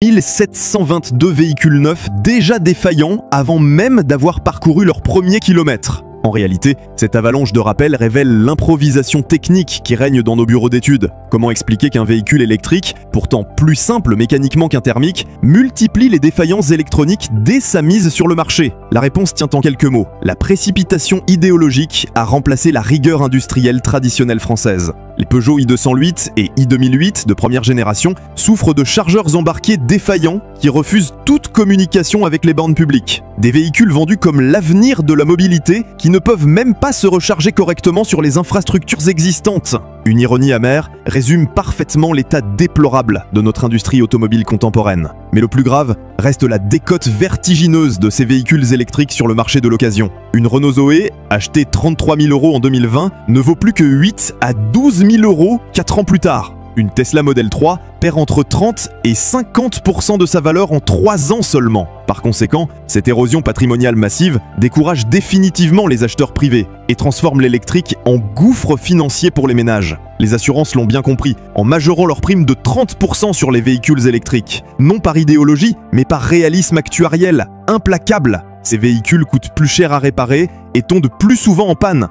1722 véhicules neufs déjà défaillants avant même d'avoir parcouru leur premier kilomètre. En réalité, cette avalanche de rappels révèle l'improvisation technique qui règne dans nos bureaux d'études. Comment expliquer qu'un véhicule électrique, pourtant plus simple mécaniquement qu'un thermique, multiplie les défaillances électroniques dès sa mise sur le marché? La réponse tient en quelques mots. La précipitation idéologique a remplacé la rigueur industrielle traditionnelle française. Les Peugeot i208 et i2008 de première génération souffrent de chargeurs embarqués défaillants qui refusent toute communication avec les bornes publiques. Des véhicules vendus comme l'avenir de la mobilité qui ne peuvent même pas se recharger correctement sur les infrastructures existantes. Une ironie amère résume parfaitement l'état déplorable de notre industrie automobile contemporaine. Mais le plus grave reste la décote vertigineuse de ces véhicules électriques sur le marché de l'occasion. Une Renault Zoé, achetée 33 000 € en 2020, ne vaut plus que 8 à 12 000 € 4 ans plus tard. Une Tesla Model 3 perd entre 30 et 50% de sa valeur en 3 ans seulement. Par conséquent, cette érosion patrimoniale massive décourage définitivement les acheteurs privés et transforme l'électrique en gouffre financier pour les ménages. Les assurances l'ont bien compris, en majorant leurs primes de 30% sur les véhicules électriques. Non par idéologie, mais par réalisme actuariel, implacable. Ces véhicules coûtent plus cher à réparer et tombent plus souvent en panne.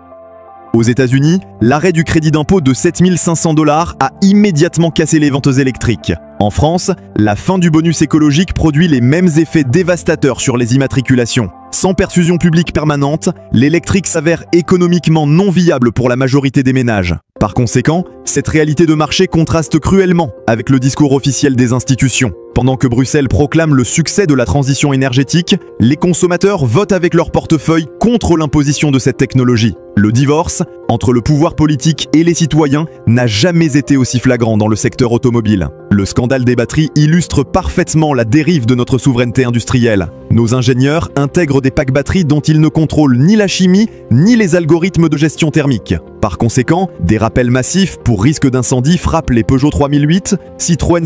Aux États-Unis, l'arrêt du crédit d'impôt de 7 500 $ a immédiatement cassé les ventes électriques. En France, la fin du bonus écologique produit les mêmes effets dévastateurs sur les immatriculations. Sans perfusion publique permanente, l'électrique s'avère économiquement non viable pour la majorité des ménages. Par conséquent, cette réalité de marché contraste cruellement avec le discours officiel des institutions. Pendant que Bruxelles proclame le succès de la transition énergétique, les consommateurs votent avec leur portefeuille contre l'imposition de cette technologie. Le divorce entre le pouvoir politique et les citoyens n'a jamais été aussi flagrant dans le secteur automobile. Le scandale des batteries illustre parfaitement la dérive de notre souveraineté industrielle. Nos ingénieurs intègrent des packs batteries dont ils ne contrôlent ni la chimie, ni les algorithmes de gestion thermique. Par conséquent, des rappels massifs pour risque d'incendie frappent les Peugeot 3008, Citroën